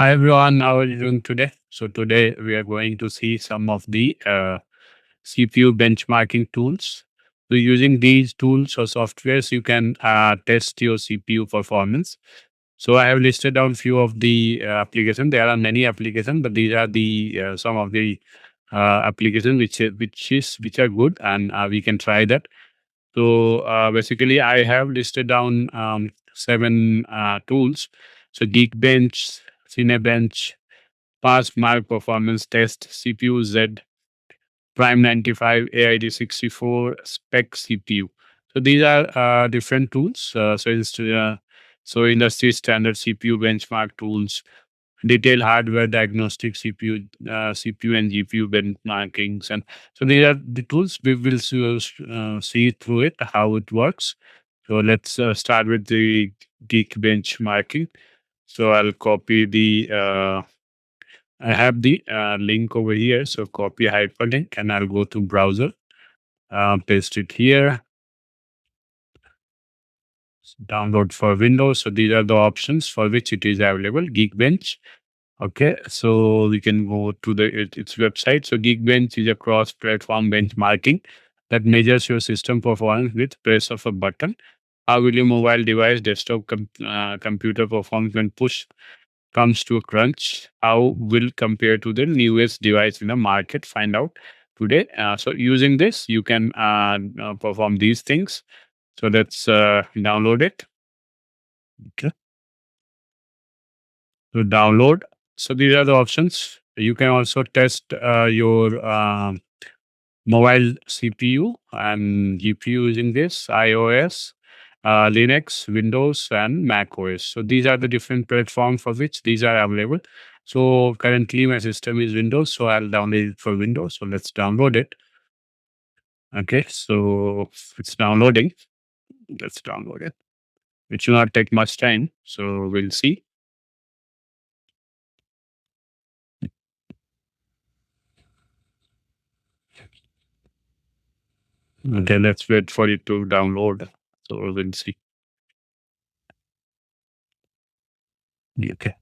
Hi everyone, how are you doing today? So today we are going to see some of the CPU benchmarking tools. So using these tools or softwares, you can test your CPU performance. So I have listed down few of the applications. There are many applications, but these are the some of the applications which are good, and we can try that. So basically, I have listed down seven tools. So Geekbench, Cinebench, PassMark PerformanceTest, CPUZ, Prime 95, AID 64, SPECCPU. So these are different tools. So industry standard CPU benchmark tools, detailed hardware diagnostics, CPU and GPU benchmarkings, and so these are the tools we will see through it how it works. So let's start with the Geek benchmarking. So I'll copy the I have the link over here. So copy hyperlink and I'll go to browser, paste it here, download for Windows. So these are the options for which it is available. Geekbench. Okay, so we can go to its website. So Geekbench is a cross-platform benchmarking that measures your system performance with press of a button. How will your mobile device, desktop computer perform when push comes to a crunch? How will compare to the newest device in the market? Find out today. So using this, you can perform these things. So let's download it. Okay. So download. So these are the options. You can also test your mobile CPU and GPU using this, iOS, Linux, Windows, and Mac OS. So these are the different platforms for which these are available. So currently my system is Windows, so I'll download it for Windows. So let's download it. Okay, so it's downloading. Let's download it. It should not take much time. So we'll see. Okay, let's wait for it to download. So we'll see. Okay,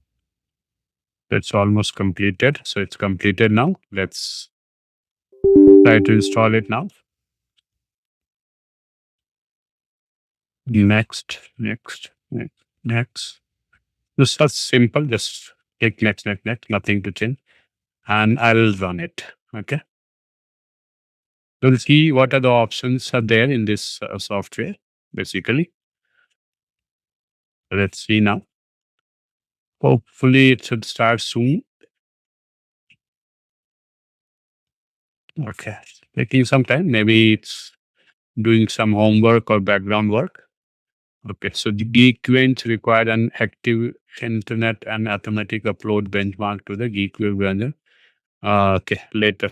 that's almost completed. So it's completed now. Let's try to install it now. Next. This is simple. Just click next, nothing to change. And I'll run it. Okay. We'll see what are the options are there in this software, basically. Let's see now. Hopefully it should start soon. Okay. Taking some time. Maybe it's doing some homework or background work. Okay. So the Geekbench required an active internet and automatic upload benchmark to the Geekbench version. Okay. Later.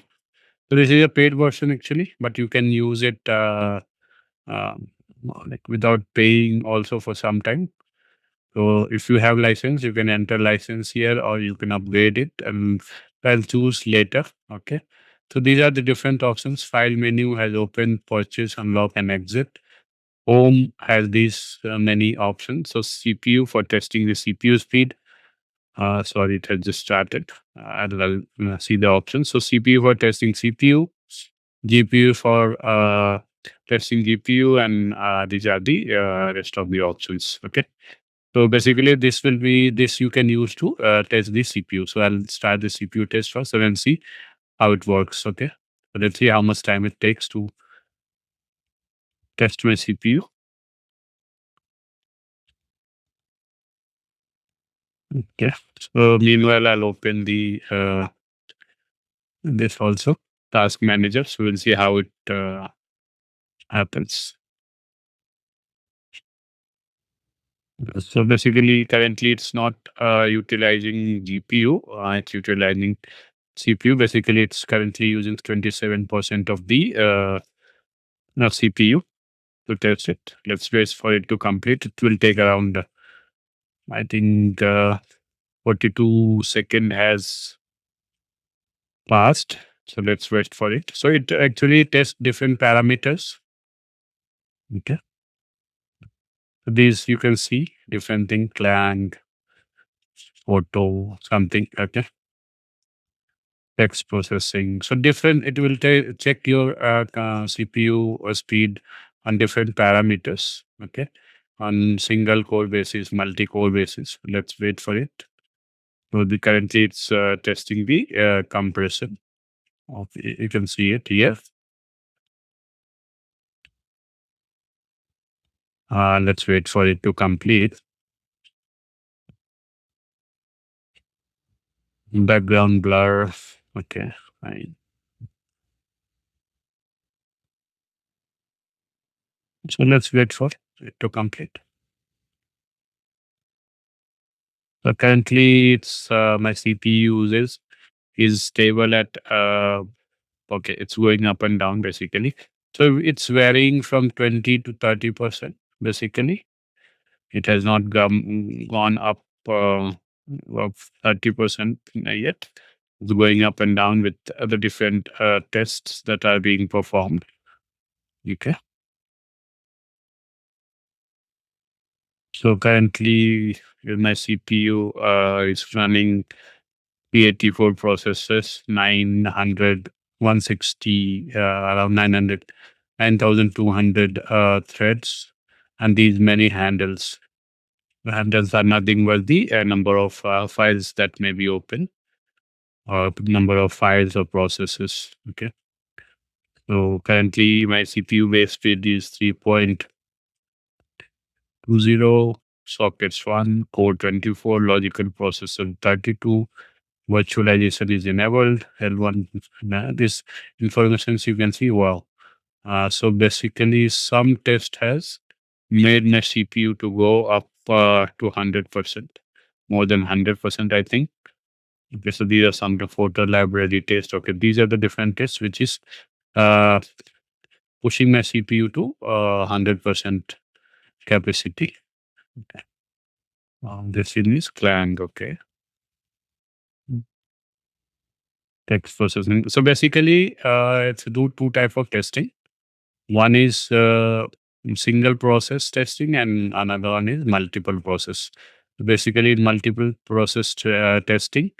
So this is a paid version actually, but you can use it um, like without paying also for some time. So if you have license, you can enter license here or you can upgrade it and I'll choose later. Okay. So these are the different options. File menu has open, purchase, unlock, and exit. Home has these many options. So CPU for testing the CPU speed. Sorry, it has just started. I'll see the options. So CPU for testing CPU, GPU for testing GPU, and these are the rest of the options. Okay. So basically, this you can use to test the CPU. So I'll start the CPU test first and then see how it works. Okay. So let's see how much time it takes to test my CPU. Okay. So meanwhile, I'll open the this also task manager. So we'll see how it happens. So basically, currently it's not utilizing GPU. It's utilizing CPU. Basically, it's currently using 27% of the CPU to test it. Let's wait for it to complete. It will take around, I think, 42 seconds has passed. So let's wait for it. So it actually tests different parameters. Okay. So these you can see different thing, clang, photo, something. Okay. Text processing. So different, it will check your CPU or speed on different parameters. Okay. On single core basis, multi core basis. Let's wait for it. So currently it's testing the compression. You can see it here. Let's wait for it to complete. Background blur. Okay, fine. So let's wait for it to complete. So currently it's my CPU is stable at okay, it's going up and down basically. So it's varying from 20 to 30% basically. It has not gone up of 30% yet. It's going up and down with other different tests that are being performed. Okay. So currently, my CPU is running P84 processors, 900, 160, around 900, 9,200 threads, and these many handles. The handles are nothing but the number of files that may be open or number of files or processes. Okay. So currently, my CPU base speed is 3.20, sockets 1, core 24, logical processor 32, virtualization is enabled, L1. This information you can see, wow. So basically, some test has made my CPU to go up to 100%, more than 100%, I think. Okay, so these are some of the photo library tests. Okay, these are the different tests which is uh, pushing my CPU to 100% capacity. Okay. This is Clang. Okay. Mm. Text processing. So basically, it's do two type of testing. One is single process testing, and another one is multiple process. Basically, in multiple process testing,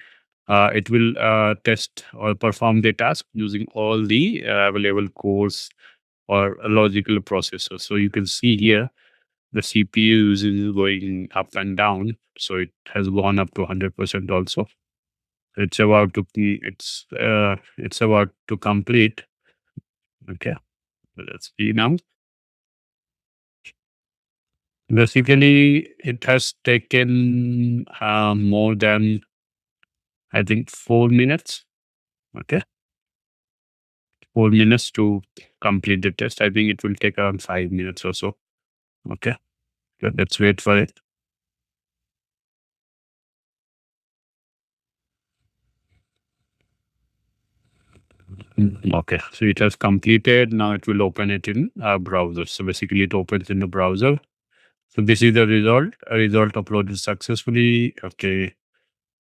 it will test or perform the task using all the available cores or logical processors. So you can see here the CPU is going up and down. So it has gone up to 100% also. It's about to complete. Okay, so let's see now. Basically, it has taken more than, I think, 4 minutes. Okay, 4 minutes to complete the test. I think it will take around 5 minutes or so. Okay, so let's wait for it. Okay, so it has completed. Now it will open it in a browser. So basically, it opens in the browser. So this is the result. A result uploaded successfully. Okay,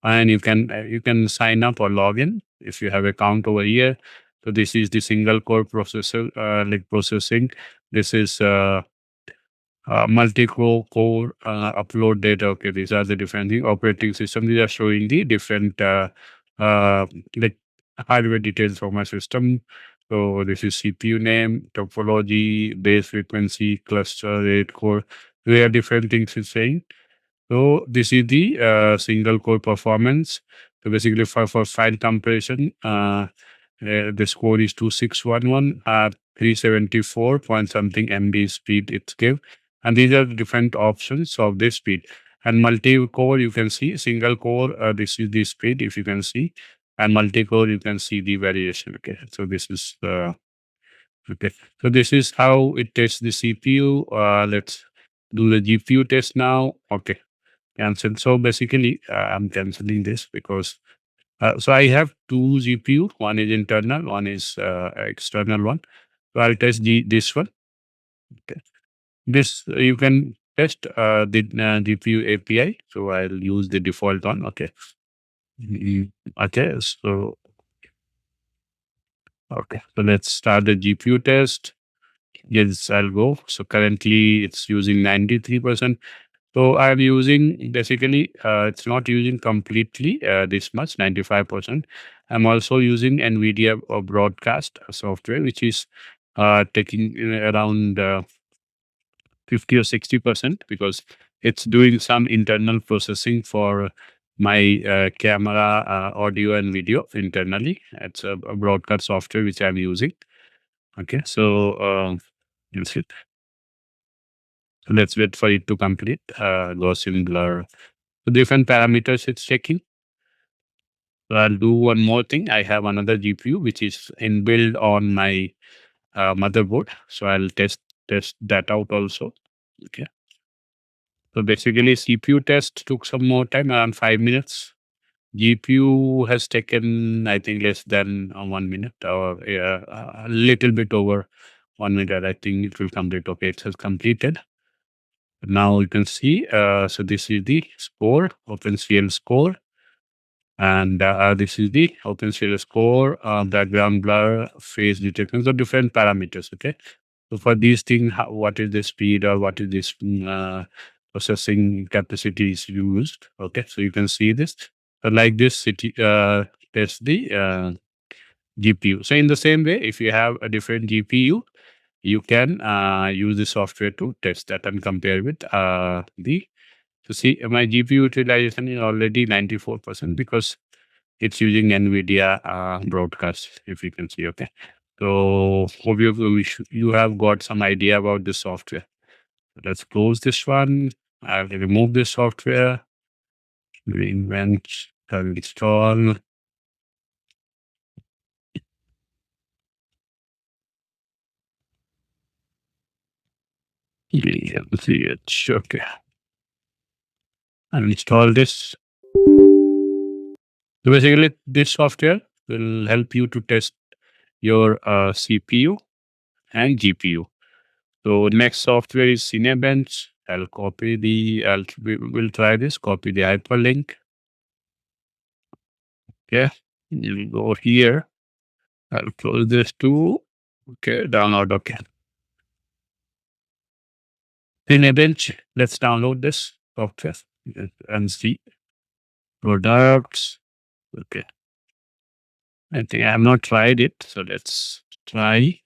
and you can sign up or log in if you have account over here. So this is the single core processor like processing. This is multi-core upload data. Okay, these are the different thing. Operating system. These are showing the different uh, like hardware details from my system. So this is CPU name, topology, base frequency, cluster, rate, core. There are different things it's saying. So this is the single core performance. So basically for file compression, the score is 2611 at 374 point something MB speed it's give. And these are the different options of this speed. And multi-core, you can see single core, this is the speed if you can see. And multi-core, you can see the variation. Okay, so this is okay. So this is how it tests the CPU. Let's do the GPU test now. Okay, cancel. So basically, I'm canceling this because so I have two GPU. One is internal, one is external one. So I'll test this one. Okay. This you can test the GPU API. So I'll use the default one. Okay. Okay. So let's start the GPU test. Yes, I'll go. So currently it's using 93%. So I'm using basically, it's not using completely this much, 95%. I'm also using NVIDIA broadcast software, which is taking around 50 or 60% because it's doing some internal processing for my camera, audio, and video internally. It's a broadcast software which I'm using. Okay, so use it. So let's wait for it to complete. Gaussian blur. So different parameters it's checking. So I'll do one more thing. I have another GPU which is inbuilt on my motherboard. So I'll test that out also. Okay. So basically, CPU test took some more time, around 5 minutes. GPU has taken, I think, less than 1 minute or a little bit over 1 minute. I think it will complete. Okay, it has completed. Now you can see, so this is the score, OpenCL score. And this is the OpenCL score, background blur, phase detection, so different parameters. Okay. So for these things, what is the speed or what is this processing capacity is used? Okay. So you can see this. So like this, test the GPU. So in the same way, if you have a different GPU, you can use the software to test that and compare with the. So see, my GPU utilization is already 94% because it's using NVIDIA broadcast, if you can see. Okay. So hope you have got some idea about this software. Let's close this one. I'll remove this software. Geekbench, I'll install. Yeah, see it. Okay. I'll install this. So basically, this software will help you to test your CPU and GPU. So next software is Cinebench. We'll try this, copy the hyperlink. Okay. You'll go here. I'll close this too. Okay, download. Okay. Cinebench. Let's download this software and see products. Okay. I think I have not tried it. So let's try.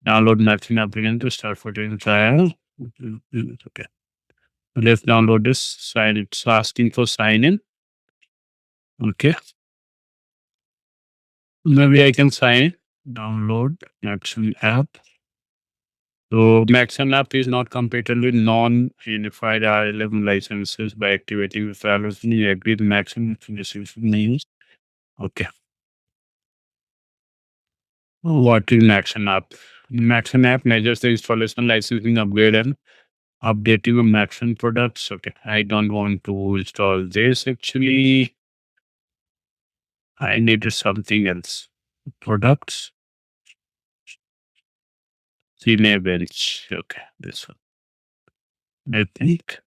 Download nothing application to start for doing trial. Okay. Let's download this. Sign it. It's asking for sign in. Okay. Maybe I can sign it. Download Maxon app. So Maxon app is not compatible with non-unified R11 licenses. By activating the files, you agree with Maxon names. Okay. What is Maxon app? Maxon app measures the installation, licensing, upgrade, and updating of Maxon products. Okay. I don't want to install this actually. I needed something else. Products. Cinebench. Okay. This one. I think.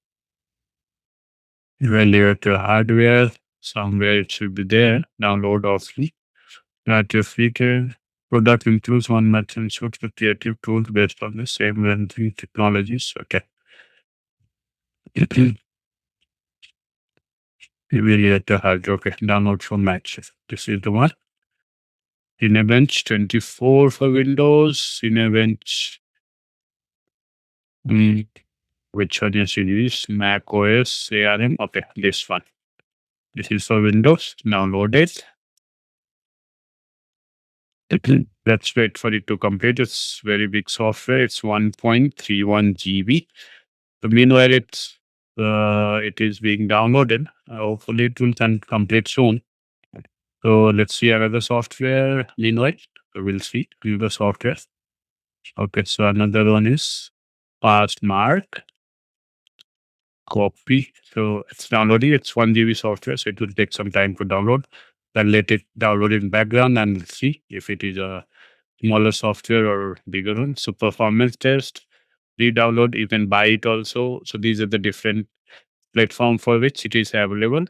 Evaluate the hardware. Somewhere it should be there. Download offly. Not your feature. Product includes one method short for creative tools based on the same rendering technologies. Okay. Evaluate the hardware. Okay. Download from matches. This is the one. Cinebench 24 for Windows. Cinebench. Which one is used? Mac OS, ARM. Okay, this one. This is for Windows. Download it. Let's wait for it to complete. It's very big software. It's 1.31 GB. So meanwhile, it is being downloaded. Hopefully, it will complete soon. So let's see another software. Meanwhile, so we'll see the software. Okay, so another one is PassMark. Copy. So it's downloading. It's 1 GB software, so it will take some time to download. Then let it download in background and see if it is a smaller software or bigger one. So performance test, re-download, you can buy it also. So these are the different platform for which it is available.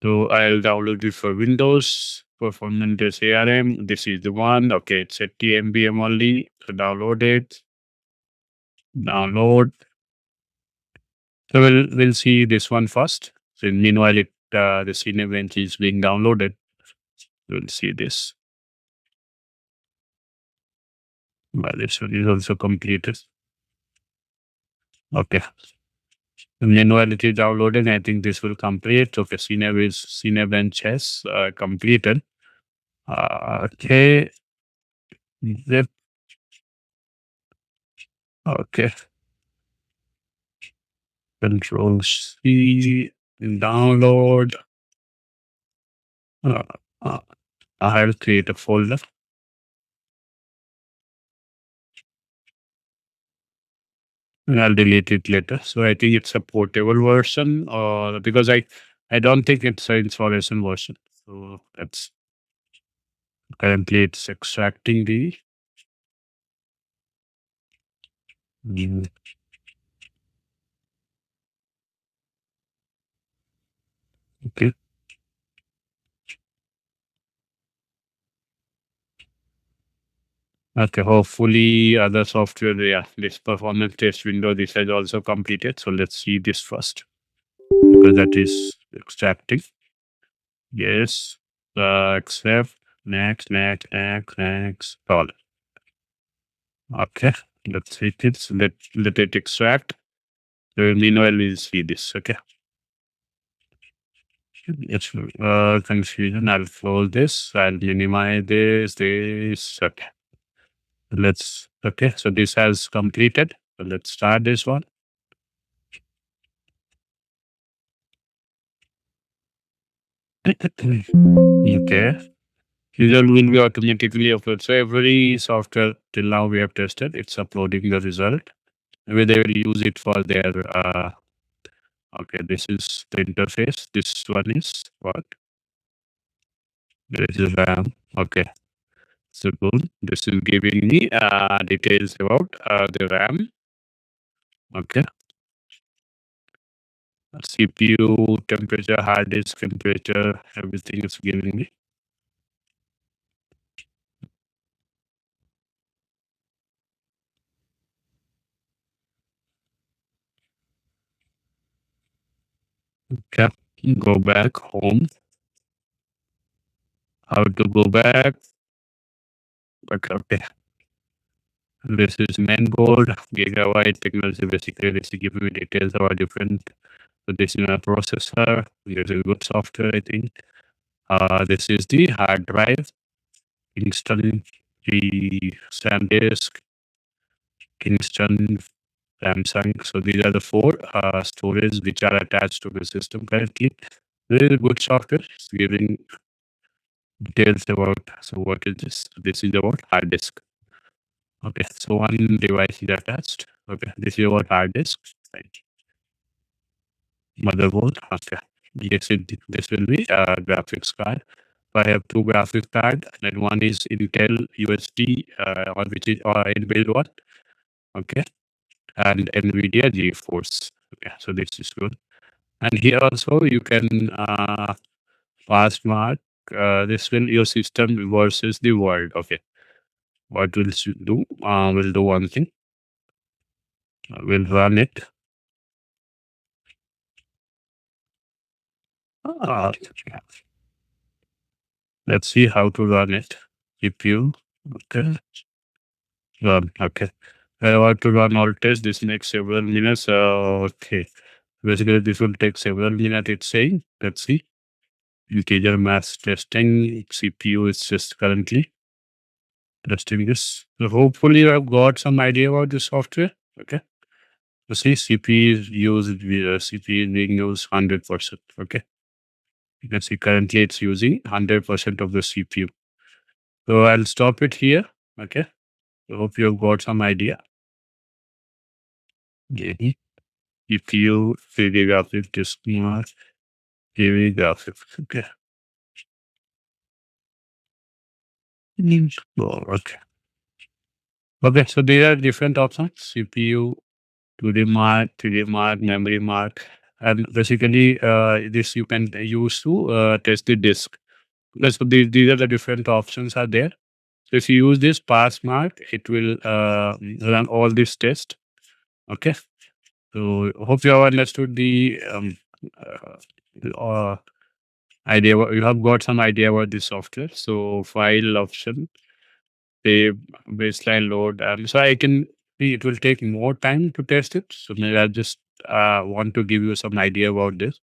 So I'll download it for Windows. Performance test ARM. This is the one. Okay, it's at TMBM only. So download it. download. So we'll see this one first. So meanwhile, the Cinebench is being downloaded. We'll see this. Well, this one is also completed. Okay. Meanwhile, it is downloaded. I think this will complete. Okay, Cinebench has completed. Okay. Zip. Okay. Control C. Download. Uh, uh, I'll create a folder. And I'll delete it later. So I think it's a portable version, or because I don't think it's an installation version. So that's currently it's extracting the. Mm, okay. Okay. Hopefully, other software. Yeah, this performance test window. This has also completed. So let's see this first because that is extracting. Yes. Accept. Next. All. Okay. Let's hit it. So let it extract. So meanwhile, we'll see this. Okay. It's confusion. I'll close this. I'll minimize this. Okay. Okay. So this has completed. So let's start this one. Okay. User will be automatically uploaded. So every software till now we have tested, it's uploading the result. Maybe they will use it for their, okay, this is the interface. This one is what? This is RAM. Okay. So good. This is giving me details about the RAM. Okay. CPU temperature, hard disk temperature, everything is giving me. Okay. Go back home. How to go back? Okay. This is main board, gigabyte technology. Basically, this is giving me details about different. So this is a processor. There's a good software, I think. This is the hard drive. Installing the SAM disk. Kingston, Samsung. So these are the four storage which are attached to the system currently. Very good software. It's giving details about. So what is this? This is about hard disk. Okay, so one device is attached. Okay, this is about hard disk. Right. Motherboard. Okay, this will be a graphics card. So I have two graphics card, and one is Intel USD, or which is inbuilt one. Okay, and NVIDIA GeForce. Okay, so this is good. And here also you can PassMark. This will your system versus the world. Okay, what will do? We'll do one thing. We'll run it. Uh, let's see how to run it. CPU. Okay. Run. Okay. I want to run all tests. This makes several minutes. Okay. Basically, this will take several minutes. It's saying. Let's see. Integer mass testing. CPU is just currently testing this. So hopefully, I've got some idea about the software. Okay. So see, CPU is used. CPU is being used 100%. Okay. You can see currently it's using 100% of the CPU. So I'll stop it here. Okay. I hope you've got some idea. Yeah. CPU, 3D graphics, disk mark, TV graphics. Okay. Oh, okay. Okay, so there are different options: CPU, 2D mark, 3D mark, memory mark, and basically this you can use to test the disk. So these are the different options are there. So if you use this pass mark, it will run all this test. Okay. So hope you have understood the uh, idea. You have got some idea about the software. So file option, the baseline load. So I can see it will take more time to test it. So maybe I just want to give you some idea about this.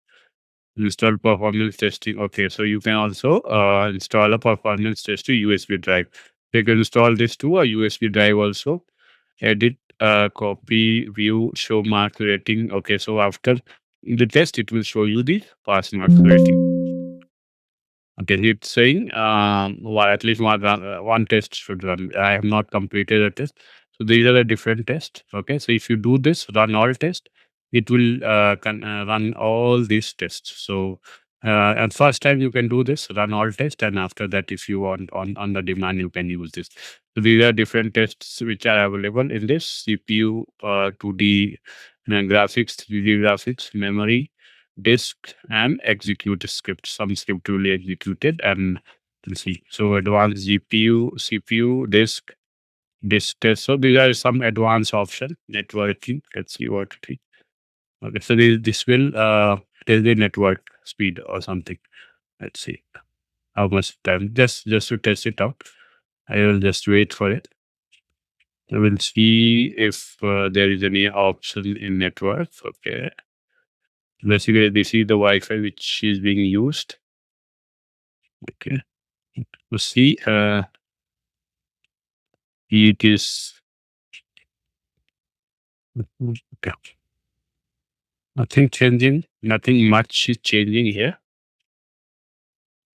Install performance testing. Okay, so you can also install a performance test to USB drive. You can install this to a USB drive also. Edit, copy, view, show mark rating. Okay, so after the test, it will show you the pass mark rating. Okay, it's saying at least one test should run. I have not completed a test. So these are the different tests. Okay, so if you do this, run all tests, it will run all these tests. So at first time you can do this, run all tests, and after that, if you want on the demand, you can use this. So these are different tests which are available in this CPU, 2D graphics, 3D graphics, memory, disk, and execute script. Some script will be executed, and let's see. So advanced GPU, CPU, disk test. So these are some advanced option. Networking. Let's see what it is. Okay, so this will tell the network speed or something. Let's see how much time. Just to test it out. I will just wait for it. I will see if there is any option in network. Okay. Basically, this is the Wi-Fi which is being used. Okay. To see, it is okay. Nothing changing. Nothing much is changing here.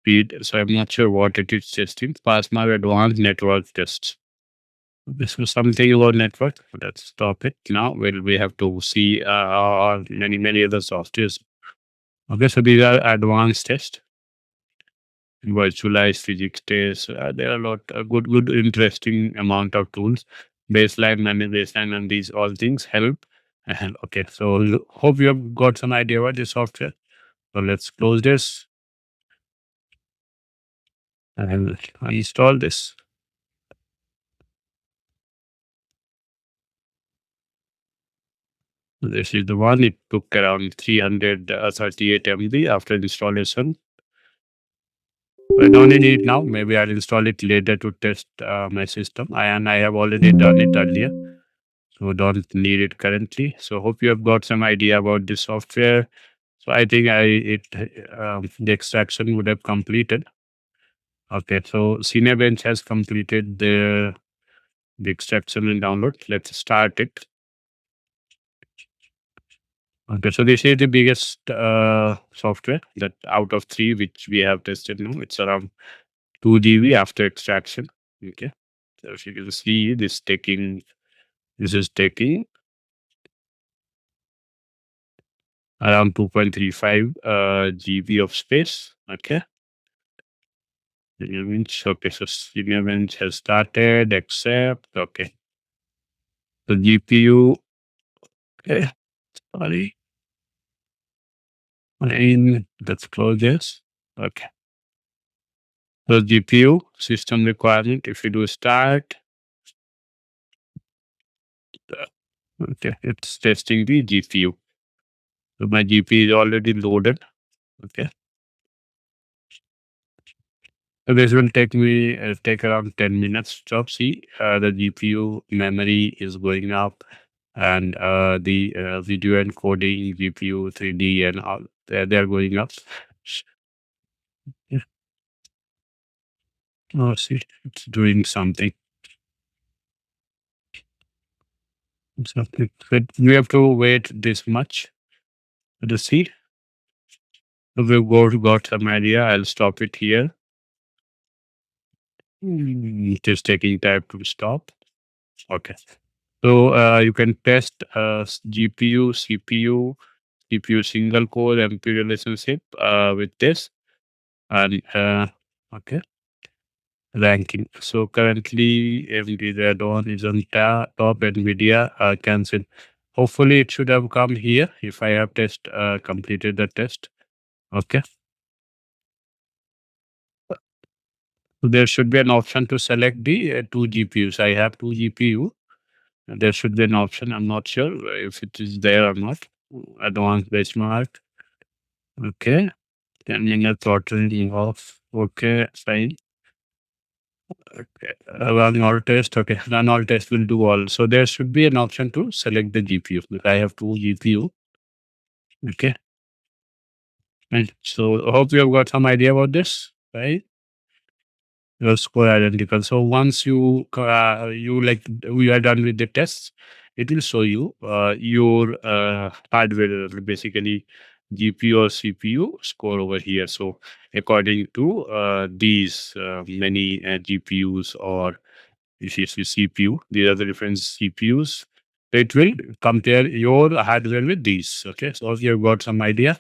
Speed. So I'm not sure what it is testing. PassMark advanced network tests. This was something about network. Let's stop it now. Well, we have to see many other softwares. Okay, so these are advanced tests, virtualized physics tests. There are a lot good interesting amount of tools. Baseline, memory baseline, and these all things help. And okay, so hope you have got some idea about the software. So let's close this and install this. This is the one. It took around 338 MB after installation. I don't need it now. Maybe I'll install it later to test my system. I have already done it earlier, so don't need it currently. So hope you have got some idea about the software. So I think the extraction would have completed. Okay, so Cinebench has completed the extraction and download. Let's start it. Okay, so this is the biggest software that out of three which we have tested now. It's around 2 GB after extraction. Okay, so if you can see this is taking around 2.35 GB of space. Okay, Cinebench. Okay, so Cinebench has started. Accept. Okay, the GPU. Okay, sorry. And let's close this. Okay. So GPU system requirement. If you do start, okay, it's testing the GPU. So my GPU is already loaded. Okay. So this will take around 10 minutes to see. The GPU memory is going up, and the video encoding, GPU, 3D, and all they're going up. Yeah. Oh, see, it's doing something. Something. But we have to wait this much to see. So we've got some idea. I'll stop it here. It is taking time to stop. Okay. So you can test GPU, CPU single core MP relationship with this and okay ranking. So currently NVIDIA Dawn is on top. NVIDIA cancel. Hopefully it should have come here if I have completed the test. Okay. So there should be an option to select the two GPUs. I have two GPU. There should be an option. I'm not sure if it is there or not. Advanced benchmark. Okay. Turning a totally off. Okay. Fine. Okay. Run all test. Okay. Run all test will do all. So there should be an option to select the GPU. I have two GPU. Okay. And so I hope you have got some idea about this, right? Your score identical. So once you like we are done with the tests, it will show you your hardware, basically GPU or CPU score over here. So according to these many GPUs or if you CPU, these are the different CPUs. It will compare your hardware with these. Okay, so if you've got some idea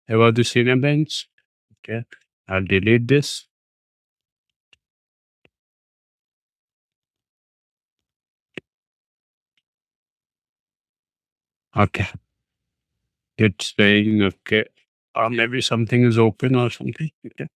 about the Cinebench, okay, I'll delete this. Okay. It's saying, okay, or maybe something is open or something. Okay.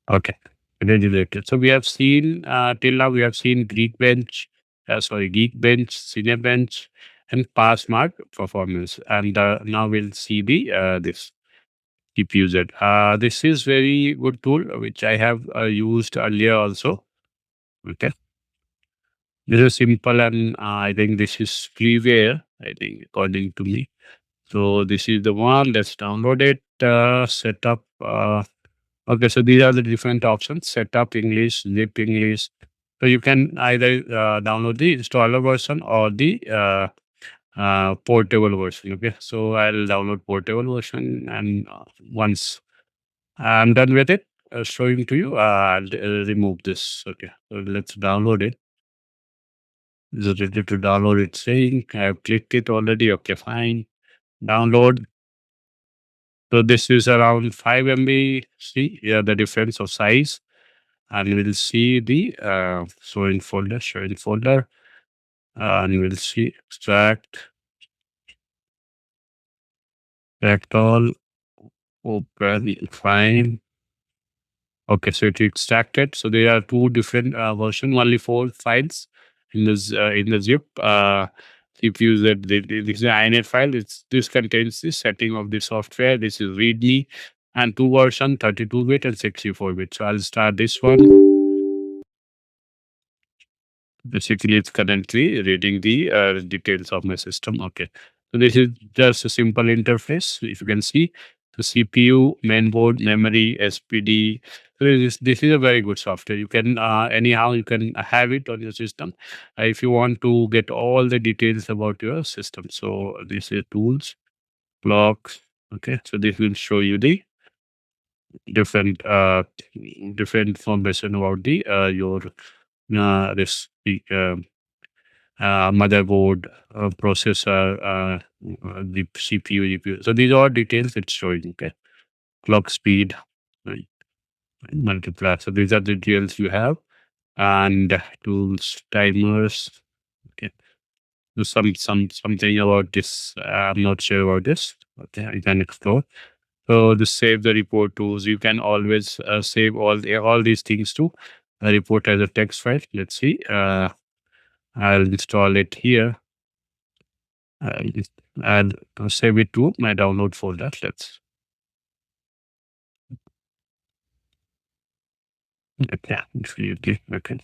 Okay. Regulated. So we have seen, till now, we have seen Geekbench, Cinebench, and PassMark performance. And now we'll see the this CPUZ. This is very good tool, which I have used earlier also. Okay. This is simple and I think this is freeware, I think, according to me. So this is the one. Let's download it. Set up. Okay, so these are the different options: setup English, zip English. So you can either download the installer version or the portable version. Okay, so I'll download portable version, and once I'm done with it, showing to you, I'll remove this. Okay, so let's download it. Is it ready to download? It's saying I've clicked it already. Okay, fine. Download. So this is around 5 MB. See, yeah, the difference of size. And we'll see the showing folder, and we'll see extract all, open, fine. Okay, so it extracted. So there are two different version, only four files in the zip. CPUZ, this is an INET file. This contains the setting of the software. This is README and two version, 32-bit and 64-bit. So I'll start this one. Basically, it's currently reading the details of my system. Okay. So this is just a simple interface. If you can see the CPU, mainboard, memory, SPD. So this is a very good software. You can anyhow you can have it on your system if you want to get all the details about your system. So this is tools, clocks. Okay. So this will show you the different different information about the your this motherboard, processor, the CPU, GPU. So these are details it's showing. Okay, clock speed, right, multiply. So these are the details you have, and tools, timers. Okay, so something about this. I'm not sure about this. Okay, you can explore. So to save the report tools, you can always save all these things to a report as a text file. Let's see. I'll install it here. Just add save it to my download folder. Let's okay, okay, okay.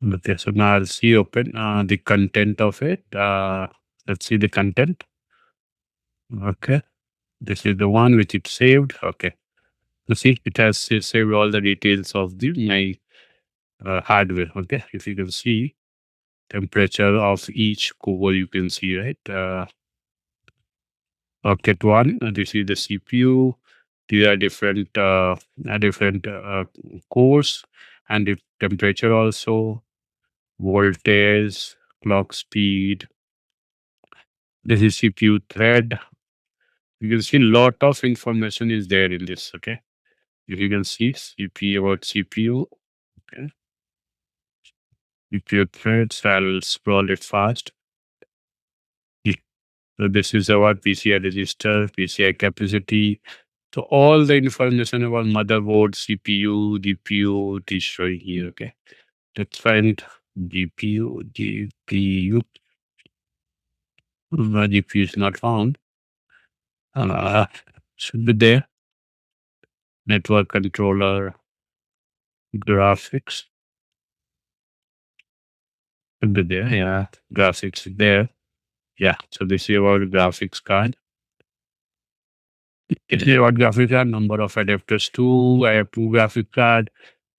Okay, so now I'll see open the content of it. Let's see the content. Okay, this is the one which it saved. Okay, so see it has saved all the details of the my hardware. Okay, if you can see temperature of each core, you can see right. Socket one. This is the CPU. These are different cores and the temperature also, voltage, clock speed. This is CPU thread. You can see a lot of information is there in this. Okay, if you can see CPU about CPU. Okay, CPU threads. I'll scroll it fast. Yeah. So this is our PCI register, PCI capacity, So all the information about motherboard, CPU, GPU it is showing here. Okay, let's find GPU. GPU. GPU is not found. Uh, should be there. Network controller, graphics should be there. Yeah, graphics is there. Yeah, so this is about graphics card. It is about graphics card, number of adapters too. I have two graphics card,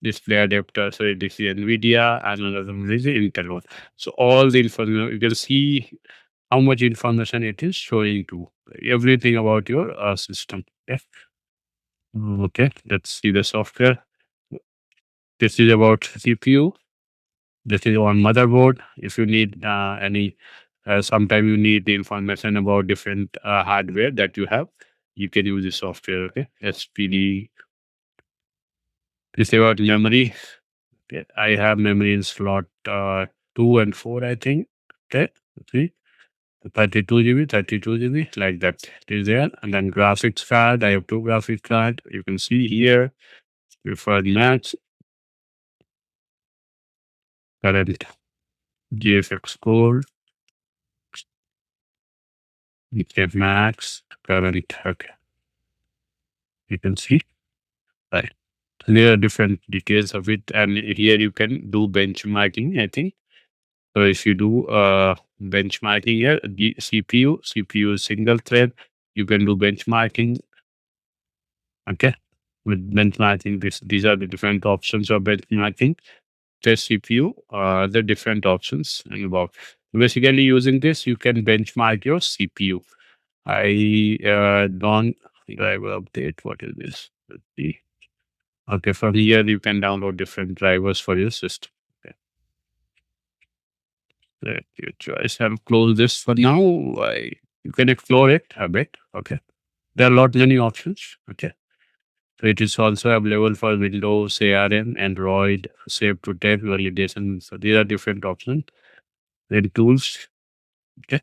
display adapter. So this is NVIDIA and another one is the Intel one. So all the information, you can see how much information it is showing to everything about your system. Okay. Okay, let's see the software. This is about CPU. This is on motherboard. If you need any, sometime you need the information about different hardware that you have, you can use the software. Okay, SPD. This is about memory. Okay. I have memory in slot 2 and 4, I think. Okay, see, 32 GB, 32 GB, like that is there. And then graphics card, I have two graphics card. You can see here, preferred match, current GFX core, GF max, current. Okay, you can see, right. There are different details of it, and here you can do benchmarking, I think. So if you do benchmarking here, the CPU is single thread, you can do benchmarking. Okay, with benchmarking, these are the different options of benchmarking. Test CPU, the different options involved. Basically, using this, you can benchmark your CPU. I don't think I will update. What is this? Let's see. Okay, from here you can download different drivers for your system. Okay. Let your choice. I'll close this for now. You can explore it a bit. Okay. There are a lot many options. Okay. So it is also available for Windows, ARM, Android, Save to Test, validation. So these are different options. Then tools. Okay.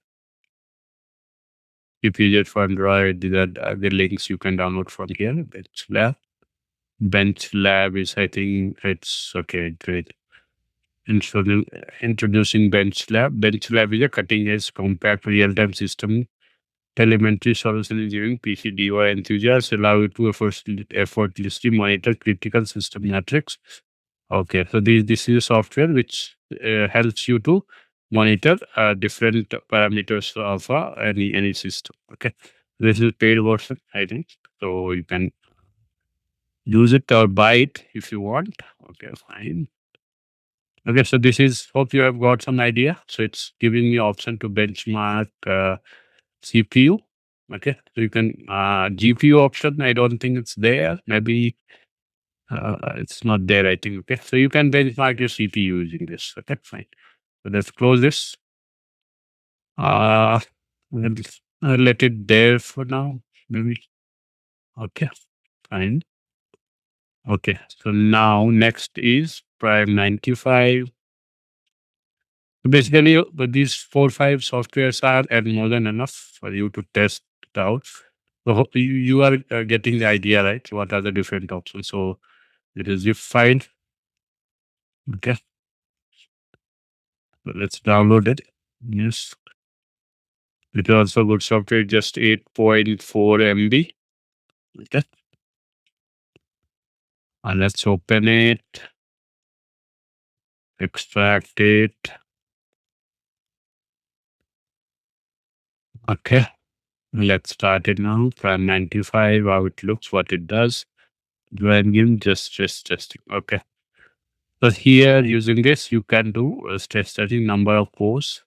If you just for Android, these are the links you can download from here. Bench Lab. Bench Lab is, I think, it's okay. Great. Introducing Bench Lab. Bench Lab is a cutting edge compact real time system telemetry solution using PCDY enthusiasts allow you to effortlessly monitor critical system metrics. Okay, so this is a software which helps you to monitor different parameters of any system. Okay, this is paid version, I think, so you can use it or buy it if you want. Okay, fine. Okay, so this is, hope you have got some idea. So it's giving me option to benchmark CPU. Okay, so you can GPU option. I don't think it's there. Maybe it's not there. I think. Okay, so you can benchmark your CPU using this. Okay, fine. So let's close this. Let's let it there for now. Maybe. Okay, fine. Okay, so now next is Prime 95. Basically, but these 4 5 softwares are and more than enough for you to test it out. So you are getting the idea, right? What are the different options? So it is zip file. Okay. So let's download it. Yes. It is also good software, just 8.4 MB. Okay. And let's open it. Extract it. Okay. Let's start it now. Prime 95, how it looks, what it does. Do I give just stress testing? Okay. So here using this, you can do stress testing number of cores.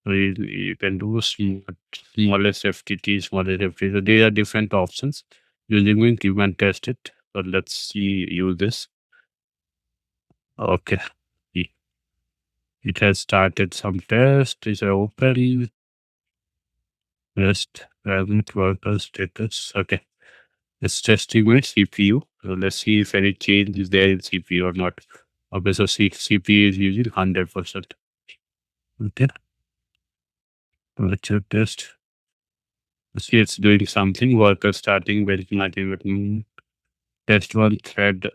So you can do smallest FTT, smallest FTT. So there are different options. Using Wink, you can test it. So let's see, use this. Okay. It has started some test. Is open. Rest, present worker status. Okay. It's testing my CPU. So let's see if any change is there in CPU or not. Okay, so CPU is using 100%. Okay. Let's test. See, it's doing something. Worker starting benchmarking with test one thread.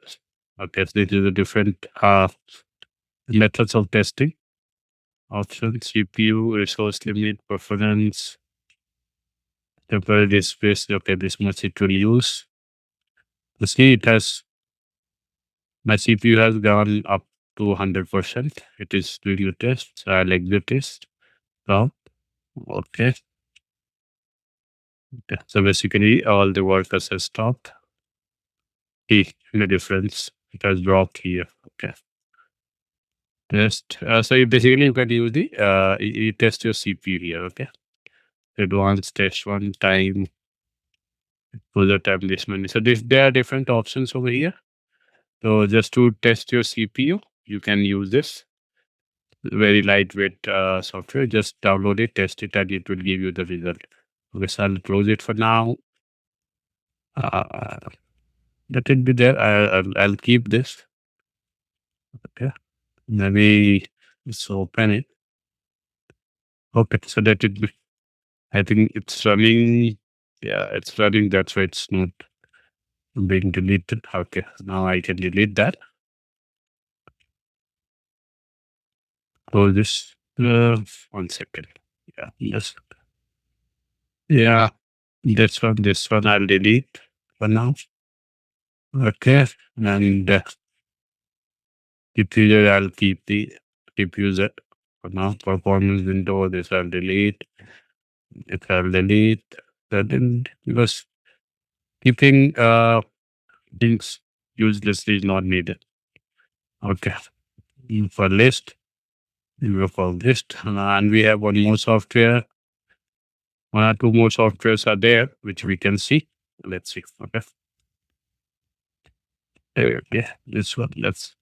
Okay, so this is a different methods of testing. Options, CPU, resource limit, performance, temporary space. Okay, this much it will use. You see, it has my CPU has gone up to 100%. It is doing the test. So I'll exit test. Now, okay. Okay. So basically, all the workers have stopped. See the difference. It has dropped here. Okay. Test. So you basically you can use the you test your CPU here. Okay. Advanced test one time. Further time this many. So there are different options over here. So just to test your CPU, you can use this very lightweight software. Just download it, test it, and it will give you the result. Okay, so I'll close it for now. Uh, Let it be there. I'll keep this. Okay. Maybe let's open it. Okay, so that it be. I think it's running. Yeah, it's running. That's why it's not being deleted. Okay, now I can delete that. Close this. 1 second. Yeah. Yes. Yeah. This one I'll delete for now. Okay. And CPUZ, I'll keep the CPUZ for now. Performance window, this I'll delete. It I'll delete. Then because keeping things uselessly is not needed. Okay. For list, we go for list. And we have one more software. One or two more softwares are there, which we can see. Let's see. Okay. There we go. Yeah, this one. So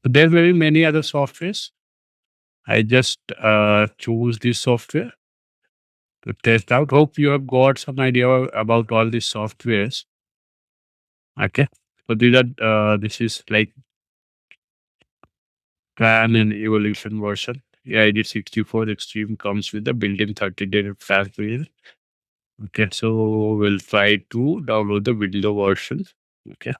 there's very many other softwares. I just choose this software to test out. Hope you have got some idea about all these softwares. Okay. So this is like plan and evolution version. AID64 Extreme comes with a built-in 30-day flash period. Okay, so we'll try to download the window version. Okay.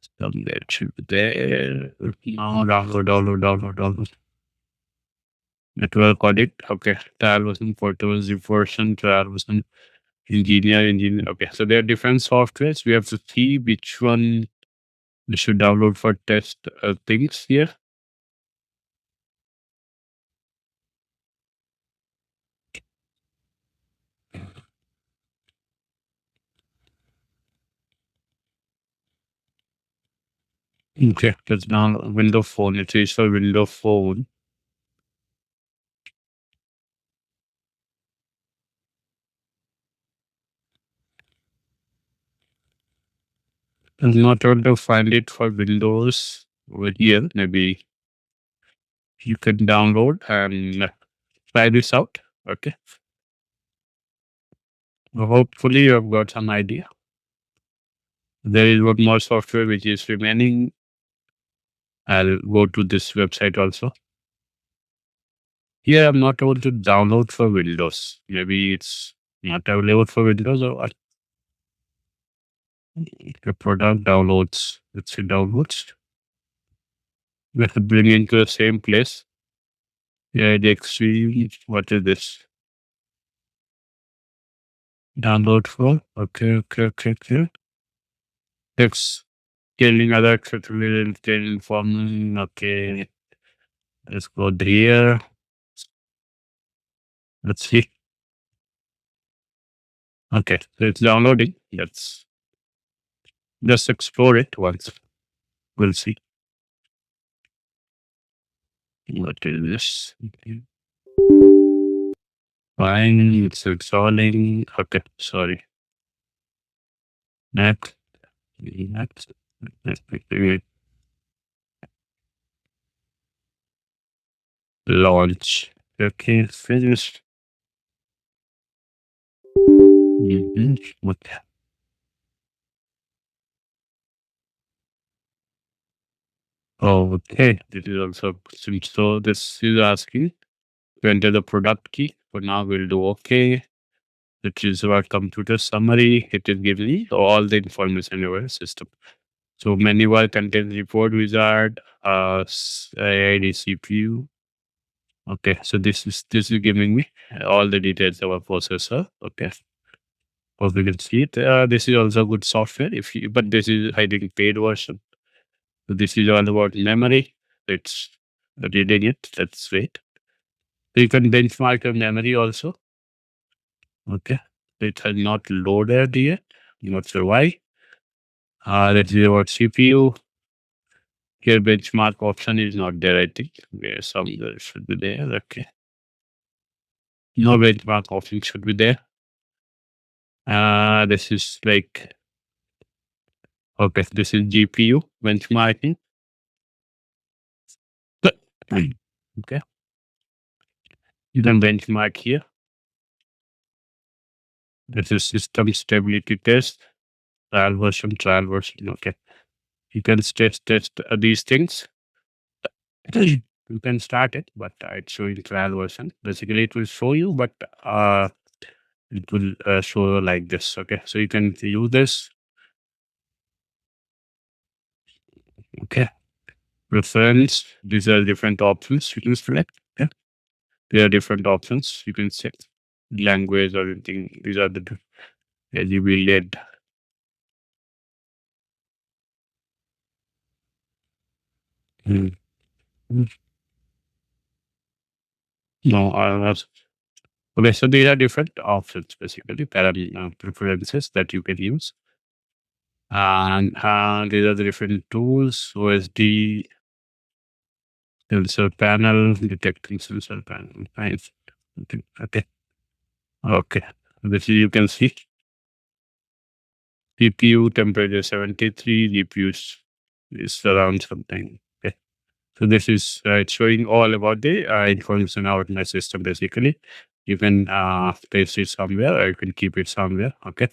So that should be there. Now download. Network audit. Okay. Trial version, portable zip version, trial version, engineer. Okay. So there are different softwares. We have to see which one we should download for test things here. Okay. That's now Windows Phone. It is for Windows Phone. I'm not able to find it for Windows over here. Maybe you can download and try this out. Okay. Well, hopefully you have got some idea. There is one more software which is remaining. I'll go to this website also. Here I'm not able to download for Windows. Maybe it's not available for Windows or what. The product downloads. Let's see downloads. We have to bring into the same place. Yeah, the extreme. What is this? Download for. Okay. Text scaling other accessible information. Okay. Let's go here. Let's see. Okay, so it's downloading. Let's just explore it once. We'll see. What is this? Fine, it's installing. Okay, sorry. Next. Launch. Okay, finished. What? Okay, this is also so this is asking to enter the product key. For now, we'll do okay. which is our computer summary. It is giving me all the information in our system. So menu bar content report wizard, AID CPU. Okay, so this is giving me all the details of our processor. Okay, hope you can see it. This is also good software. If you, but this is I think paid version. So this is all about memory. It's reading it. Let's wait. So you can benchmark your memory also. Okay, it has not loaded yet. Not sure why. Let's see about CPU. Here benchmark option is not there. I think where some there should be there. Okay, no benchmark option should be there. This is like okay. This is GPU benchmarking. Okay, you can benchmark here. This is system stability test, trial version, trial version. Okay, you can test these things. You can start it, but it's showing trial version. Basically, it will show you, but it will show like this. Okay, so you can use this. Okay, reference. These are different options you can select. Yeah, there are different options you can set. Language or anything. These are the RGB LED. Hmm. No, okay, so these are different options basically, preferences that you can use. And these are the different tools. OSD, sensor panel, detecting sensor panel. Nice. Okay. Okay. This is, you can see CPU temperature 73, GPU is around something. Okay. So this is it's showing all about the information out in the system basically. You can place it somewhere or you can keep it somewhere. Okay.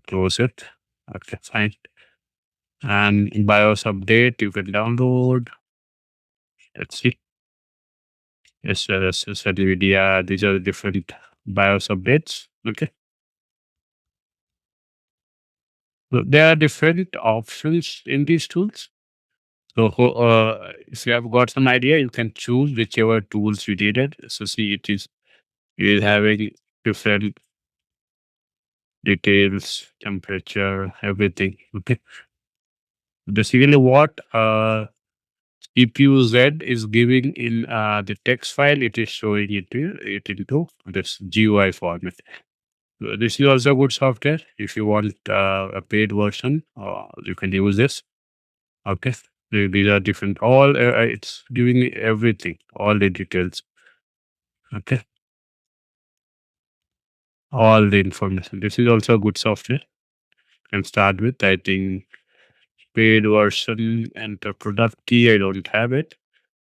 Close it. Okay, fine. And in BIOS update, you can download. Let's see. Yes, NVIDIA. These are the different BIOS updates. Okay. So there are different options in these tools. So if you have got some idea, you can choose whichever tools you needed. So see, it is having different details, temperature, everything. Okay. Basically, what CPUZ is giving in the text file, it is showing it into this GUI format. So this is also good software. If you want a paid version, you can use this. Okay. These are different. All it's giving everything, all the details. Okay. All the information. This is also good software. You can start with. I think paid version and the product key. I don't have it.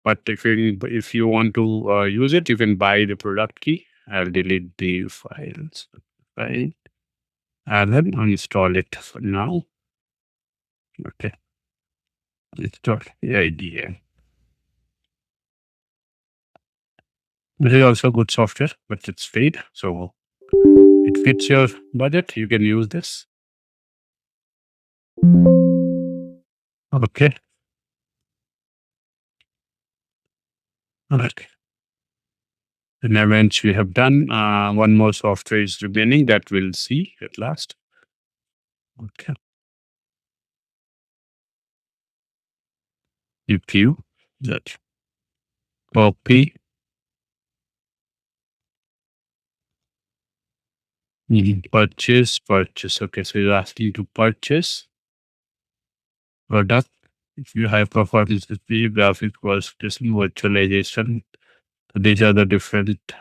But if you want to use it, you can buy the product key. I'll delete the files. Right. And then uninstall it for now. Okay. Install the idea. This is also good software, but it's paid. So it fits your budget. You can use this. Okay. Okay. And events we have done. One more software is remaining that we'll see at last. Okay. CPU. That copy. Purchase. Okay, so you're asking to purchase product. If you have performance display, graphic processing, virtualization, so these are the different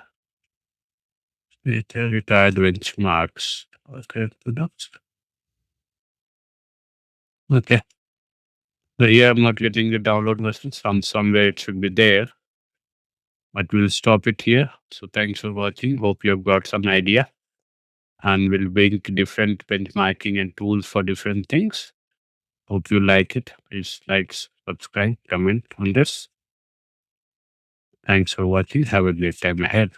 retired benchmarks. Okay, products. Okay. So here I'm not getting the download version. Somewhere it should be there. But we'll stop it here. So thanks for watching. Hope you have got some idea. And we'll bring different benchmarking and tools for different things. Hope you like it. Please like, subscribe, comment on this. Thanks for watching. Have a great time ahead.